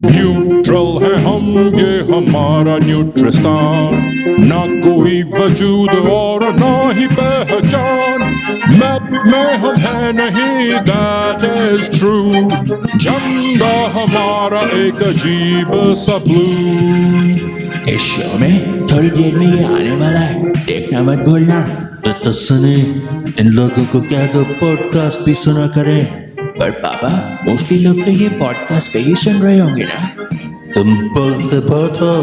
Neutral है हम, ये हमारा न्यूट्रिस्तान, ना कोई वजूद और ना ही पहचान, मैप में हम है नहीं, that is true, झंडा हमारा एक अजीब सा ब्लू। इस शो में थोड़ी देर में ये आने वाला है, देखना मत भूलना। तो सुने, इन लोगों को क्या दो पॉडकास्ट भी सुना करें। पर पापा, मोस्टली लोग तो ये पॉडकास्ट पे ही सुन रहे होंगे ना। तुम बोलते बहुत हो।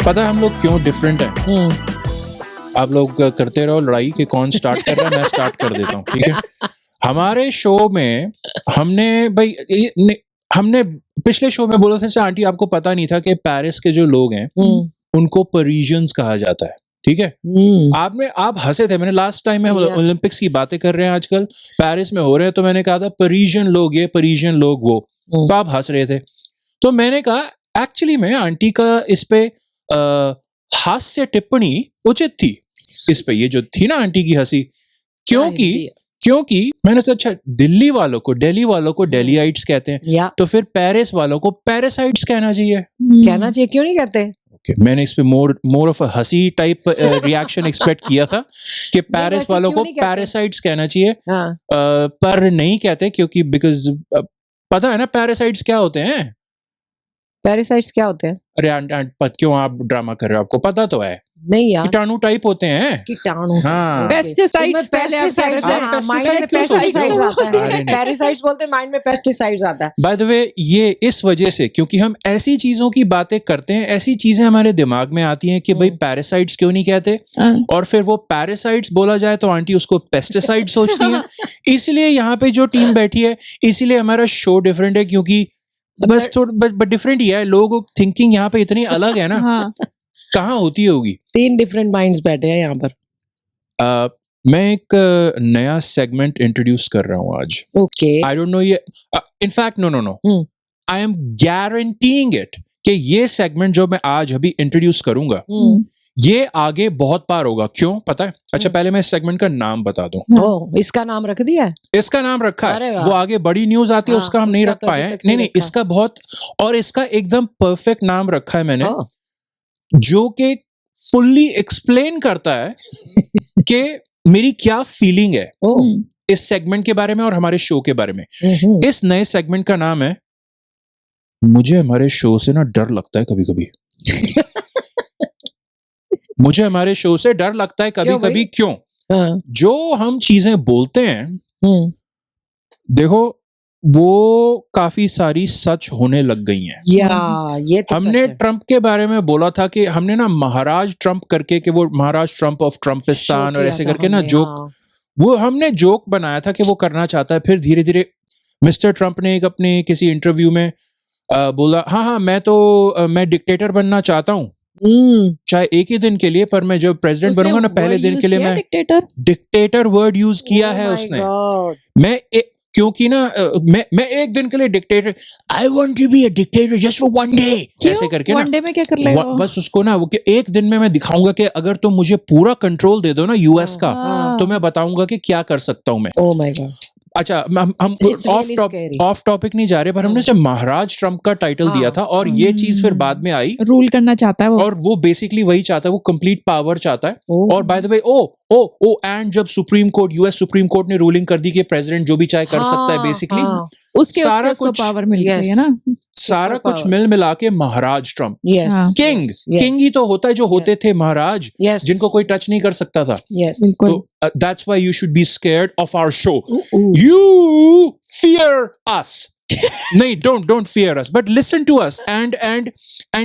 पता है हम लोग क्यों डिफरेंट हैं? आप लोग करते रहो लड़ाई कि कौन स्टार्ट कर रहा है, मैं स्टार्ट कर देता हूँ, ठीक है? हमारे शो में हमने पिछले शो में बोला था आंटी आपको पता नहीं था कि पेरिस के जो लोग हैं उनको पेरिजियंस कहा जाता है, ठीक है? आप हंसे थे। मैंने लास्ट टाइम में ओलंपिक्स की बातें कर रहे हैं आजकल पेरिस में हो रहे हैं, तो मैंने कहा था पेरिजियन लोग ये, पेरिजियन लोग वो, तो आप हंस रहे थे। तो मैंने कहा एक्चुअली में आंटी का इस पे हास्य टिप्पणी उचित थी इस पे, ये जो थी ना आंटी की हंसी, क्योंकि मैंने सोचा अच्छा दिल्ली वालों को डेलीआइट्स कहते हैं, तो फिर पेरिस वालों को पैरासाइट्स कहना चाहिए। क्यों नहीं कहते? मैंने इस पे मोर ऑफ अ हंसी टाइप रिएक्शन एक्सपेक्ट किया था कि पेरिस वालों को पैरासाइट्स कहना चाहिए, पर नहीं कहते क्योंकि बिकॉज पता है ना पैरासाइट्स क्या होते हैं? पैरासाइट्स क्या होते हैं? अरे क्यों आप ड्रामा कर रहे हो? आपको पता तो है। नहीं यार, कीटाणु टाइप होते हैं। कीटाणु, हाँ, पेस्टिसाइड्स पैरासाइट्स बोलते हैं, माइंड में पेस्टिसाइड्स आता है। बाय द वे ये इस वजह से क्योंकि हम ऐसी चीजों की बातें करते हैं, ऐसी चीजें हमारे दिमाग में आती हैं कि भाई पैरासाइट्स क्यों नहीं कहते, और फिर वो पैरासाइट्स बोला जाए तो आंटी उसको पेस्टिसाइड सोचती हैं। इसलिए यहाँ पे जो टीम बैठी है, इसीलिए हमारा शो डिफरेंट है, क्योंकि बस डिफरेंट ही है। लोगों थिंकिंग यहाँ पे इतनी अलग है ना। कहाँ होती होगी? 3 डिफरेंट माइंड्स बैठे हैं यहाँ पर। मैं एक नया सेगमेंट इंट्रोड्यूस कर रहा हूँ आज। ओके, आई डोंट नो ये in fact no I am guaranteeing it कि ये सेगमेंट जो मैं आज अभी इंट्रोड्यूस करूंगा ये आगे बहुत बार होगा। क्यों पता है? अच्छा पहले मैं इस सेगमेंट का नाम बता दूं। इसका नाम रख दिया है? इसका नाम रखा है, वो आगे बड़ी न्यूज आती है उसका हम नहीं रख पाए। नहीं, इसका बहुत, और इसका एकदम परफेक्ट नाम रखा है मैंने, जो कि फुल्ली एक्सप्लेन करता है कि मेरी क्या फीलिंग है इस सेगमेंट के बारे में और हमारे शो के बारे में। इस नए सेगमेंट का नाम है मुझे हमारे शो से ना डर लगता है कभी कभी। मुझे हमारे शो से डर लगता है कभी कभी। क्यों? जो हम चीजें बोलते हैं देखो वो काफी सारी सच होने लग गई हैं। ये तो हमने ट्रंप के बारे में बोला था कि हमने ना महाराज ट्रंप करके, कि वो महाराज ट्रंप ऑफ ट्रंपिस्तान और ऐसे करके ना जोक, वो हमने जोक बनाया था कि वो करना चाहता है। फिर धीरे धीरे मिस्टर ट्रंप ने एक अपने किसी इंटरव्यू में बोला हाँ मैं डिक्टेटर बनना चाहता हूँ, चाहे एक ही दिन के लिए, पर मैं जब प्रेसिडेंट बनूंगा ना पहले दिन के लिए मैं डिक्टेटर वर्ड यूज किया है उसने। क्योंकि ना मैं एक दिन के लिए dictator, I want to be a dictator just for one day, ऐसे करके ना। वन डे में क्या कर लेगा? बस उसको ना वो एक दिन में मैं दिखाऊंगा कि अगर तुम मुझे पूरा कंट्रोल दे दो ना यूएस का, तो मैं बताऊंगा कि क्या कर सकता हूं मैं। Oh my God. अच्छा हम ऑफ टॉपिक नहीं जा रहे, पर हमने जब महाराज ट्रंप का टाइटल दिया था और ये चीज फिर बाद में आई, रूल करना चाहता है वो, और वो बेसिकली वही चाहता है, वो कंप्लीट पावर चाहता है। और बाय द वे एंड जब यूएस सुप्रीम कोर्ट ने रूलिंग कर दी कि प्रेसिडेंट जो भी चाहे कर सकता है, बेसिकली उसके सारा कुछ पावर मिल गई है ना, सारा कुछ मिल मिला के महाराज ट्रंप, किंग ही तो होता है, जो होते थे महाराज, जिनको कोई टच नहीं कर सकता था। तो that's why you should be scared of our show. You fear us. नहीं, don't fear us, but listen to us and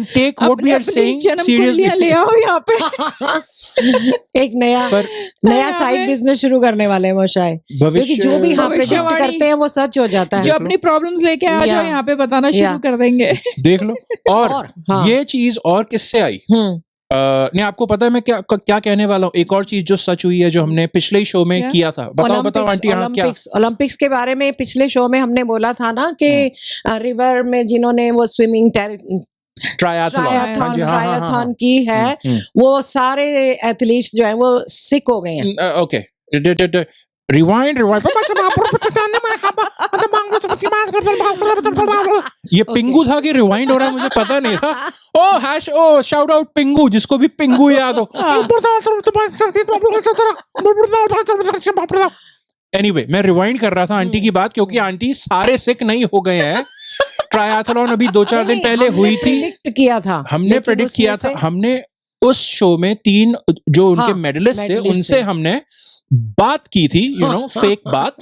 take what we are saying seriously. ले आओ यहाँ पे। एक नया साइड बिजनेस शुरू करने वाले हैं वो शायद, क्योंकि जो भी हम प्रेडिक्ट करते हैं वो सच हो जाता है। जो अपनी प्रॉब्लम्स लेके आ जाओ यहाँ पे बताना शुरू कर देंगे। देख लो। और ये चीज और किससे आई? नहीं, आपको पता है मैं क्या कहने वाला हूँ? एक और चीज जो सच हुई है, जो हमने पिछले ही शो में किया था। बताओ आंटी। क्या ओलंपिक्स के बारे में पिछले शो में हमने बोला था ना कि रिवर में जिन्होंने वो स्विमिंग ट्रायथलॉन की है। वो सारे एथलीट्स जो है वो सिक हो गए हैं। ओके, रिवाइंड ये पिंगू था कि रिवाइंड हो रहा है, मुझे पता नहीं था। ओ शाउट आउट पिंगू, जिसको भी पिंगू याद हो। एनीवे, मैं रिवाइंड कर रहा था आंटी की बात, क्योंकि आंटी सारे सिक नहीं हो गए हैं। ट्रायथलॉन अभी 2-4 दिन पहले हुई थी, हमने प्रेडिक्ट किया था। हमने उस शो में 3 जो उनके मेडलिस्ट थे उनसे हमने बात की थी, फेक बात।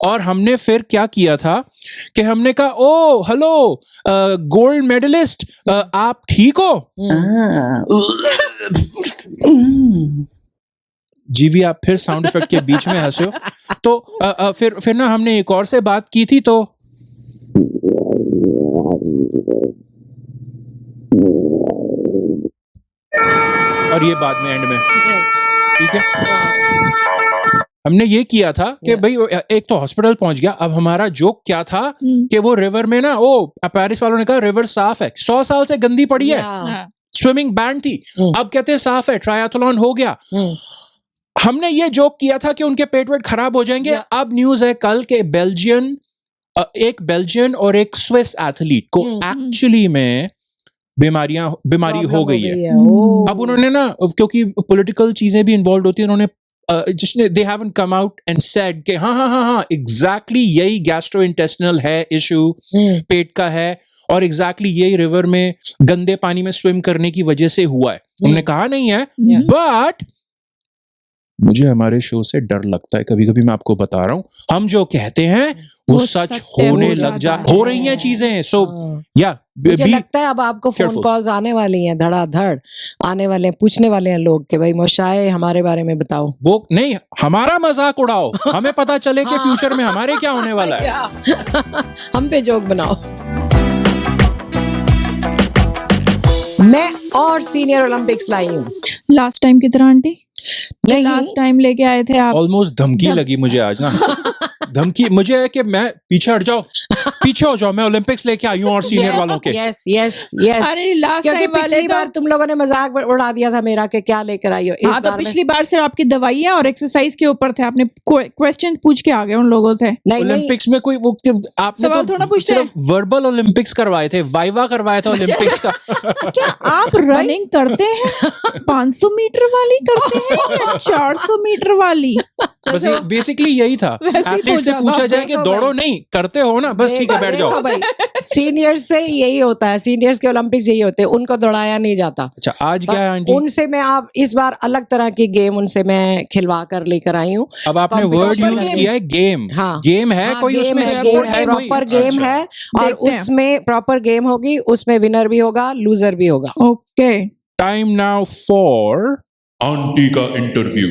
और हमने फिर क्या किया था कि हमने कहा, ओ हेलो गोल्ड मेडलिस्ट, आप ठीक हो? जीवी, आप फिर साउंड इफेक्ट के बीच में हंसे हो। तो फिर ना हमने एक और से बात की थी, तो और ये बाद में एंड में, ठीक है। हमने ये किया था कि भाई एक तो हॉस्पिटल पहुंच गया। अब हमारा जोक क्या था कि वो रिवर में ना, पेरिस वालों ने कहा रिवर साफ है, 100 साल से गंदी पड़ी है, स्विमिंग बैन थी, अब कहते हैं साफ है, ट्रायथलॉन हो गया। हमने ये जोक किया था कि उनके पेट वेट खराब हो जाएंगे। अब न्यूज है कल के एक बेल्जियन और एक स्विस एथलीट को एक्चुअली में बीमारी हो गई है। अब उन्होंने ना, क्योंकि पॉलिटिकल चीजें भी इन्वॉल्व होती है, उन्होंने they haven't come out and said कि हाँ एग्जैक्टली यही गैस्ट्रोइंटेस्टिनल है इशू, पेट का है, और एग्जैक्टली यही रिवर में गंदे पानी में स्विम करने की वजह से हुआ है। उन्होंने कहा नहीं है, बट मुझे हमारे शो से डर लगता है कभी कभी। मैं आपको बता रहा हूं, हम जो कहते हैं वो सच होने लग हो रही हैं चीजें। सो या मुझे लगता है अब आपको फोन कॉल्स आने वाली हैं, धड़ाधड़ आने वाले हैं, पूछने वाले हैं लोग कि भाई मोशाए हमारे बारे में बताओ। वो नहीं, हमारा मजाक उड़ाओ, हमें पता चले कि फ्यूचर में हमारे क्या होने वाला है। हम पे जोक बनाओ। मैं और सीनियर ओलंपिक्स लाई हूँ लास्ट टाइम की तरह। आंटी नहीं, लास्ट टाइम लेके आए थे आप। ऑलमोस्ट धमकी लगी मुझे आज ना। धमकी मुझे है कि मैं पीछे हट जाओ, पीछे हो जाओ, मैं ओलंपिक्स लेके आई हूँ और सीनियर वालों के। Yes yes yes. अरे लास्ट क्योंकि टाइम वाले पिछली बार तुम लोगों ने मजाक उड़ा दिया था मेरा कि क्या लेकर आई हो। हाँ, तो पिछली बार सिर्फ आपकी दवाइयाँ और एक्सरसाइज के ऊपर थे, आपने क्वेश्चन पूछ के आ गए उन लोगों से। ओलंपिक्स में कोई वो आपने सवाल थोड़ा पूछते हैं। वर्बल ओलंपिक्स करवाए थे, वाइवा करवाया था ओलंपिक्स का। क्या आप रनिंग करते हैं? 500 मीटर वाली करते हैं या 400 मीटर वाली? बस बेसिकली यही था। एथलीट से पूछा जाए कि दौड़ो, नहीं करते हो ना, बस ठीक है बैठ जाओ। भाई सीनियर्स से यही होता है, सीनियर्स के ओलंपिक्स यही होते हैं, उनको दौड़ाया नहीं जाता। अच्छा, आज क्या है आंटी? उनसे मैं आप इस बार अलग तरह की गेम उनसे मैं खिलवा कर लेकर आई हूँ। अब आपने वर्ड यूज किया है गेम। हाँ, गेम है, कोई उसमें स्पोर्ट है, प्रॉपर गेम है, और उसमें प्रॉपर गेम होगी, उसमें विनर भी होगा, लूजर भी होगा। Okay, time now for aunty का इंटरव्यू।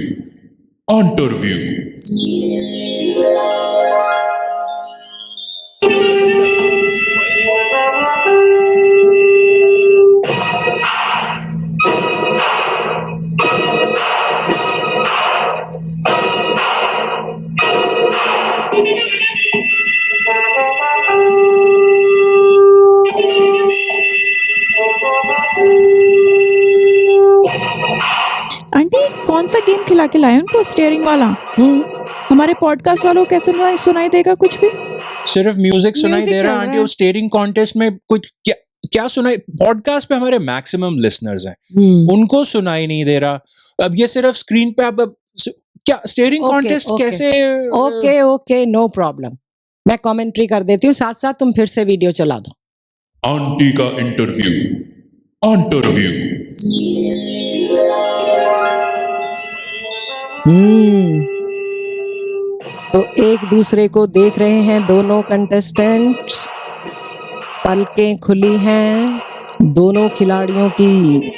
आंटी कौन सा गेम खिला के लाए उनको? स्टीयरिंग वाला? हमारे पॉडकास्ट वालों को कैसे सुनाई देगा? कुछ भी सिर्फ म्यूजिक सुनाई दे रहा है आंटी। वो स्टीयरिंग कॉन्टेस्ट में कुछ क्या सुनाई? पॉडकास्ट पे हमारे मैक्सिमम लिसनर्स हैं, उनको सुनाई नहीं दे रहा। अब ये सिर्फ स्क्रीन पे आप क्या स्टीयरिंग कॉन्टेस्ट कैसे? ओके, नो प्रॉब्लम, मैं कमेंट्री कर देती हूँ, साथ साथ तुम फिर से वीडियो चला दो। आंटी का इंटरव्यू। तो एक दूसरे को देख रहे हैं दोनों कंटेस्टेंट्स, पलकें खुली हैं दोनों खिलाड़ियों की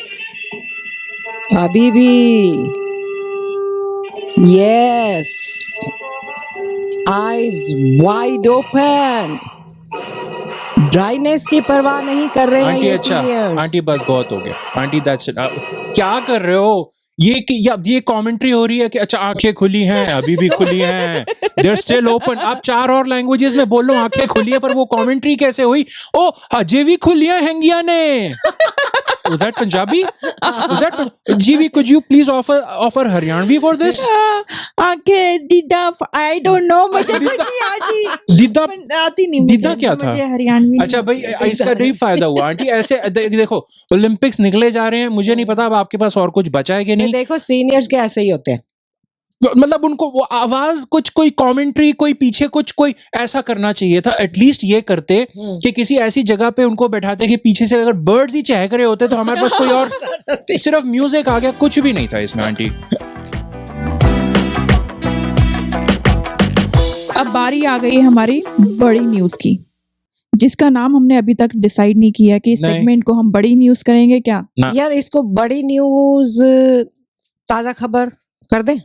अभी भी। Yes, eyes wide open, dryness की परवाह नहीं कर रहे हैं आंटी। ये अच्छा सीनियर्स। आंटी, बस बहुत हो गया आंटी, दैट्स इट। क्या कर रहे हो? ये कमेंट्री हो रही है कि अच्छा आंखें खुली हैं, अभी भी खुली हैं, दे आर स्टिल ओपन। आप 4 और लैंग्वेजेस में बोल लो आंखें खुली है, पर वो कमेंट्री कैसे हुई? ओ अजे भी खुलियां हैंगिया ने। Was that Punjabi? Was that Jivi? Could you please offer Haryanvi for this? आंखें दीदा, I don't know, मुझे कुछ नहीं आती। दीदा आती नहीं दीदा मुझे, क्या था? मुझे हरियाणवी अच्छा भाई, इसका नहीं फायदा हुआ आंटी। ऐसे देखो, ओलंपिक्स निकले जा रहे हैं, मुझे नहीं पता अब आपके पास और कुछ बचा है कि नहीं। देखो सीनियर्स के ऐसे ही होते हैं, मतलब उनको वो आवाज, कुछ कोई कमेंट्री, कोई पीछे कुछ कोई ऐसा करना चाहिए था। एटलीस्ट ये करते कि किसी ऐसी जगह पे उनको बैठाते कि पीछे से अगर बर्ड्स ही चहक रहे होते तो हमारे पास कोई और सिर्फ म्यूजिक आ गया, कुछ भी नहीं था इसमें आंटी। अब बारी आ गई है हमारी बड़ी न्यूज की, जिसका नाम हमने अभी तक डिसाइड नहीं किया कि इस नहीं। सेगमेंट को हम बड़ी न्यूज करेंगे क्या। ना। यार इसको बड़ी न्यूज, ताजा खबर कर दे,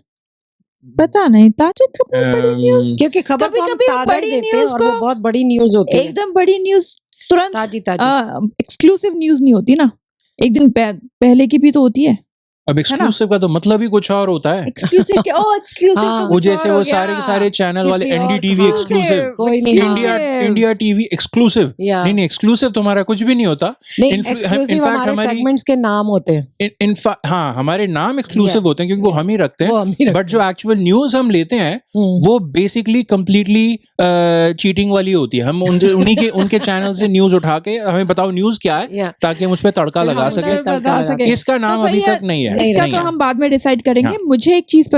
पता नहीं, ताजा खबर बड़ी न्यूज, क्योंकि खबर तो हम कभी-कभी ताजा ही बड़ी देते हैं न्यूज़ और वो को बहुत बड़ी न्यूज होती है, एकदम बड़ी न्यूज तुरंत ताजी ताजी। एक्सक्लूसिव न्यूज नहीं होती ना, एक दिन पहले की भी तो होती है। अब एक्सक्लूसिव का तो मतलब ही कुछ और होता है। एक्सक्लूसिव के एक्सक्लूसिव हाँ, वो जैसे वो सारे के सारे चैनल वाले किसी और एनडीटीवी को- एक्सक्लूसिव, कोई नहीं, इंडिया टीवी एक्सक्लूसिव। या नहीं एक्सक्लूसिव तुम्हारा कुछ भी नहीं होता। नहीं, in एक्सक्लूसिव fact हमारे हमारी- सेगमेंट्स के नाम होते हैं, हाँ, हमारे नाम एक्सक्लूसिव Yeah. होते हैं क्योंकि वो हम ही रखते वो हैं। हम ही रखते बट जो एक्चुअल न्यूज हम लेते हैं वो बेसिकली कंप्लीटली चीटिंग वाली होती है। हम उनके चैनल से न्यूज उठा के हमें बताओ न्यूज क्या है, या ताकि हम उस पर तड़का फिर लगा हम उस पे सके। तड़का लगा सके। इसका नाम तो अभी भैया, तक नहीं है। इसका नहीं तो है। हम बाद में डिसाइड करेंगे। हाँ। मुझे एक चीज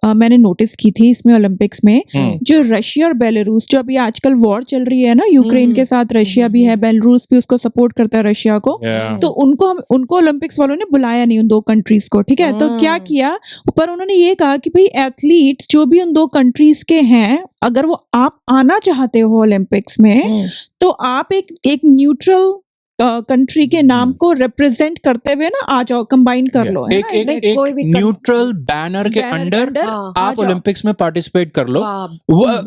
मैंने नोटिस की थी इसमें ओलंपिक्स में, हम्म। जो रशिया और बेलारूस, जो अभी आजकल वॉर चल रही है ना यूक्रेन के साथ, रशिया भी है, बेलारूस भी उसको सपोर्ट करता है रशिया को, Yeah. तो उनको ओलंपिक्स वालों ने बुलाया नहीं, उन 2 कंट्रीज को, ठीक है। तो क्या किया, पर उन्होंने ये कहा कि भाई एथलीट्स जो भी उन 2 कंट्रीज के हैं, अगर वो आप आना चाहते हो ओलंपिक्स में, तो आप एक न्यूट्रल कंट्री के नाम को रिप्रेजेंट करते हुए ना आ जाओ, कंबाइन कर लो, है ना? नहीं, कोई भी एक न्यूट्रल बैनर के बैनर अंडर अंदर हाँ, आ आप जाओ। ओलंपिक्स में पार्टिसिपेट कर लो हाँ,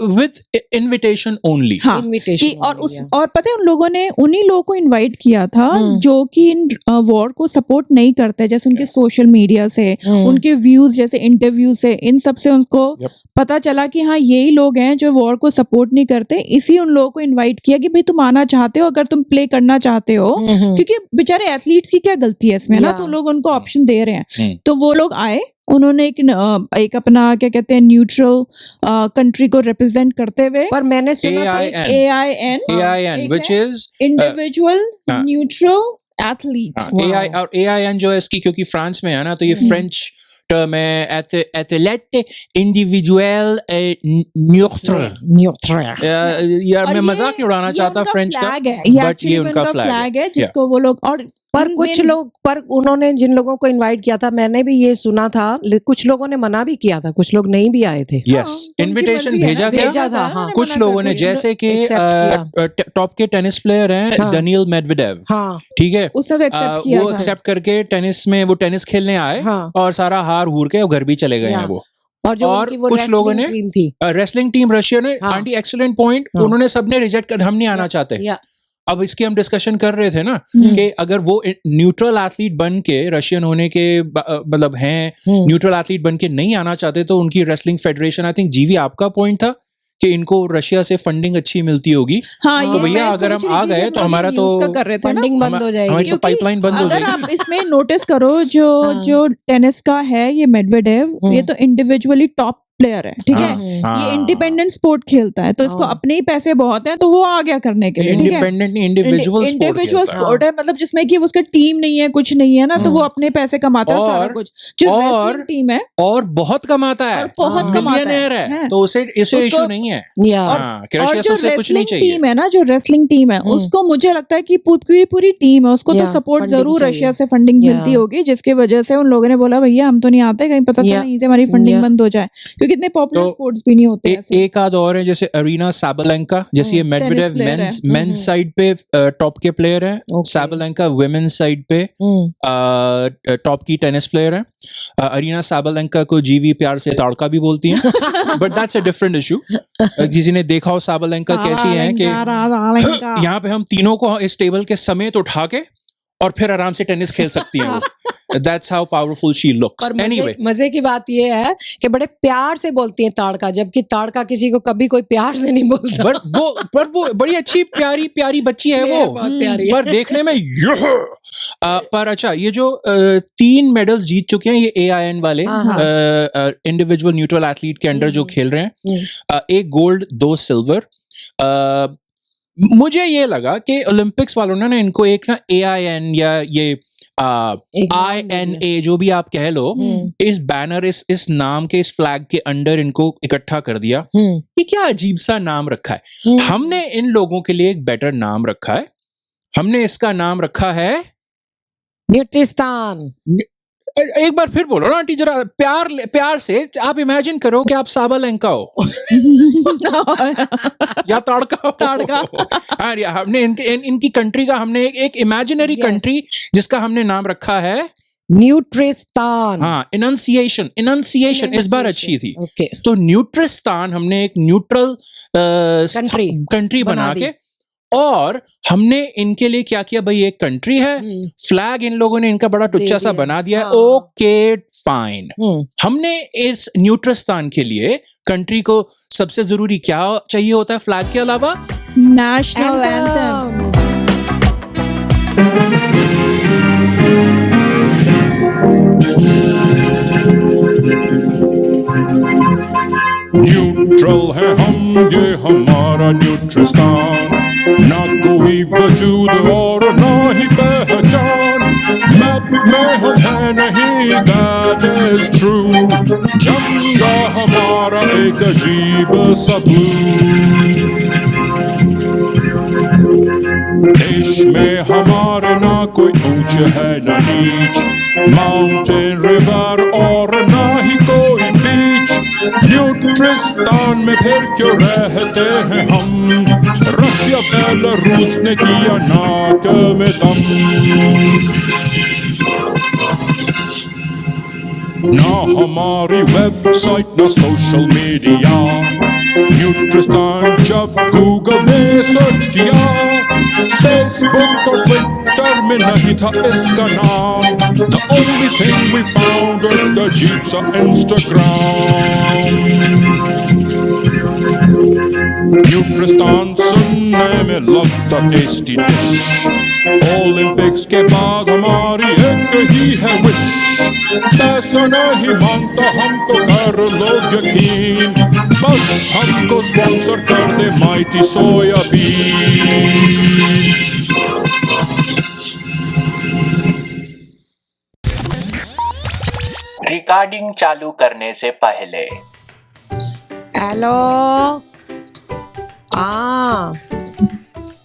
विद इनविटेशन ओनली। हाँ, इनविटेशन और पता है उन लोगों ने उन्हीं लोगों को इनवाइट किया था जो कि इन वॉर को सपोर्ट नहीं करते, जैसे उनके सोशल मीडिया से, उनके व्यूज, जैसे इंटरव्यू से, इन सब से उनको पता चला कि हाँ यही लोग हैं जो वॉर को सपोर्ट नहीं करते। इसी उन लोगों को इनवाइट किया कि भाई तुम आना चाहते हो, अगर तुम प्ले करना चाहते हो, क्योंकि बेचारे एथलीट्स की क्या गलती है इसमें ना, तो लोग उनको ऑप्शन दे रहे हैं। तो वो लोग आए, उन्होंने एक अपना क्या कहते हैं न्यूट्रल कंट्री को रिप्रेजेंट करते हुए, पर मैंने सुना था AIN which is इंडिविजुअल हाँ। Neutral athlete. और AIN जो है इसकी, क्योंकि फ्रांस में है ना, तो ये फ्रेंच टर्म है, एथलेट इंडिविजुअल न्यूट्रल। यार मैं मजाक नहीं उड़ाना चाहता फ्रेंच का, बट ये उनका फ्लैग है जिसको वो लोग, और पर कुछ लोग, पर उन्होंने जिन लोगों को इनवाइट किया था, मैंने भी ये सुना था, कुछ लोगों ने मना भी किया था, कुछ लोग नहीं भी आए थे। यस, इनविटेशन भेजा भेजा था, गया। हाँ। कुछ लोगों ने, जैसे कि टॉप के टेनिस प्लेयर हैं हाँ। दानियल मेडवेडेव, हाँ, ठीक है, उसने तो एक्सेप्ट किया वो था। एक्सेप्ट करके टेनिस में वो टेनिस खेलने आए हाँ। और सारा हार हूर के घर भी चले गए हैं वो। और जो और उनकी वो कुछ लोगों ने टीम थी, रेसलिंग टीम रशिया ने, हाँ। आंटी एक्सीलेंट पॉइंट, हाँ। उन्होंने सबने रिजेक्ट कर, हम नहीं आना चाहते। या अब इसकी हम डिस्कशन कर रहे थे ना कि अगर वो न्यूट्रल एथलीट बन के, रशियन होने के मतलब हैं, न्यूट्रल एथलीट बन के नहीं आना चाहते, तो उनकी रेसलिंग फेडरेशन, आई थिंक जीवी आपका पॉइंट था कि इनको रशिया से फंडिंग अच्छी मिलती होगी। हाँ, तो ये भैया मैं अगर सोच हम रही आ थी गए जब तो लोग हमारा न्यूज़ तो का कर रहे थे ना, फंडिंग बंद हो जाएगी। हमारी तो क्योंकि पाइपलाइन बंद हो अगर जाएगी। आप इसमें नोटिस करो, हाँ। जो टेनिस का है ये मेडवेडेव, ये तो इंडिविजुअली टॉप प्लेयर है, ठीक है। हाँ। ये इंडिपेंडेंट स्पोर्ट खेलता है, तो इसको हाँ। अपने ही पैसे बहुत हैं, तो वो आ गया करने के लिए, ठीक है। Independent individual individual sport sport है, मतलब जिसमें कि उसका टीम नहीं है, कुछ नहीं है ना, तो वो अपने पैसे कमाता है सारा कुछ। जो रेसलिंग टीम है और बहुत कमाता है, और बहुत कमाता मिलियनेयर है, है, तो उसे इशू उसको- नहीं है। या हाँ, कि और रशिया जो से कुछ नहीं रेसलिंग चाहिए। टीम है ना, जो रेसलिंग टीम है, उसको मुझे लगता है कि पूरी टीम है, उसको तो Yeah, सपोर्ट funding जरूर चाहिए। रशिया से फंडिंग Yeah. मिलती होगी, जिसकी वजह से उन लोगों ने बोला भैया हम तो नहीं आते, कहीं पता चला Yeah. यहीं से हमारी फंडिंग Yeah. बंद हो जाए, क्योंकि इतने पॉपुलर तो स्पोर्ट्स भी नहीं होते ऐसे। एक आध और है, जैसे अरीना साबालेंका, जैसे ये मेडवेडेव player है। मेंस साइड पे टॉप के प्लेयर हैं, Okay. साबालेंका वुमेन्स साइड पे टॉप की टेनिस प्लेयर है। अरीना साबालेंका को जीवी प्यार से ताड़का भी बोलती हैं, but that's a different issue. किसी ने देखा हो साबालेंका कैसी हैं कि यहाँ पे हम तीनों को इस टेबल के समेत उठा के और फिर आराम से टेनिस खेल सकती हैं वो। that's how powerful she looks. पर Anyway, मजे की बात ये है कि बड़े प्यार से बोलती है ताड़का, जबकि ताड़का किसी को कभी कोई प्यार से नहीं बोलता। पर वो बड़ी अच्छी प्यारी बच्ची है वो, बहुत प्यारी है। पर देखने में पर अच्छा, ये जो 3 मेडल्स जीत चुके हैं ये AIN वाले इंडिविजुअल न्यूट्रल एथलीट के अंडर जो खेल रहे हैं, 1 गोल्ड 2 सिल्वर। मुझे ये लगा कि ओलंपिक्स वालों ने इनको एक ना AIN या ये INA जो भी आप कह लो, इस बैनर इस नाम के इस फ्लैग के अंडर इनको इकट्ठा कर दिया। ये क्या अजीब सा नाम रखा है। हमने इन लोगों के लिए एक बेटर नाम रखा है। हमने इसका नाम रखा है न्यूट्रिस्तान। एक बार फिर बोलो ना आंटी, जरा प्यार से आप इमेजिन करो कि आप साबालेंका हो या ताड़का हो। हमने इनकी कंट्री का हमने एक इमेजिनरी कंट्री जिसका हमने नाम रखा है न्यूट्रिस्तान। हाँ, इनंसिएशन इस बार अच्छी थी। तो न्यूट्रिस्तान हमने एक न्यूट्रल कंट्री बना के, और हमने इनके लिए क्या किया भाई, एक कंट्री है, फ्लैग इन लोगों ने इनका बड़ा टुच्चा सा बना दिया है। ओके फाइन, हमने इस न्यूट्रिस्तान के लिए कंट्री को सबसे जरूरी क्या चाहिए होता है फ्लैग के अलावा? National anthem. न्यूट्रल है हम, ये हमारा न्यूट्रिस्तान, ना कोई वजूद और ना ही पहचान, मैप में हम है नहीं, that is true, झंडा हमारा एक अजीब सा ब्लू, देश में हमारे ना कोई ऊंच है ना नीच, माउंटेन रिवर और ना ही कोई बीच, न्यूट्रिस्तान में फिर क्यों रहते हैं हम, रशिया बेलारूस ने किया नाक में दम, ना हमारी वेबसाइट ना सोशल मीडिया, न्यूट्रिस्तान जब गूगल ने सर्च किया, फेसबुक और ट्विटर में नहीं था इसका नाम, the only thing we found was the jeeps on Instagram, न्यूट्रिस्तान सुनने में लगता टेस्टी डिश, ओलंपिक्स के बाद हमारी एक ही है विश, पैसा नहीं मांगता हमको कर लो यकीन, बस हमको स्पॉन्सर कर दे माइटी सोयाबीन। रिकॉर्डिंग चालू करने से पहले हेलो, हाँ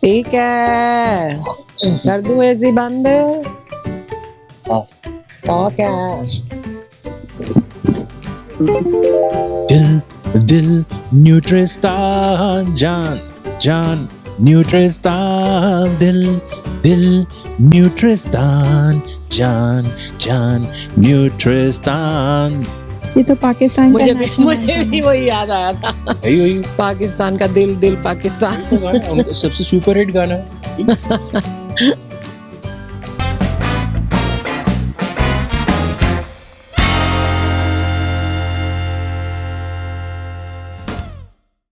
ठीक है, कर दूं एसी बंद? क्या दिल न्यूट्रिस्तान, जान न्यूट्रिस्तान, दिल न्यूट्रिस्तान, जान न्यूट्रिस्तान। ये तो पाकिस्तान का मुझे national भी वही याद आया था, वही पाकिस्तान का दिल पाकिस्तान। सबसे सुपर हिट गाना है।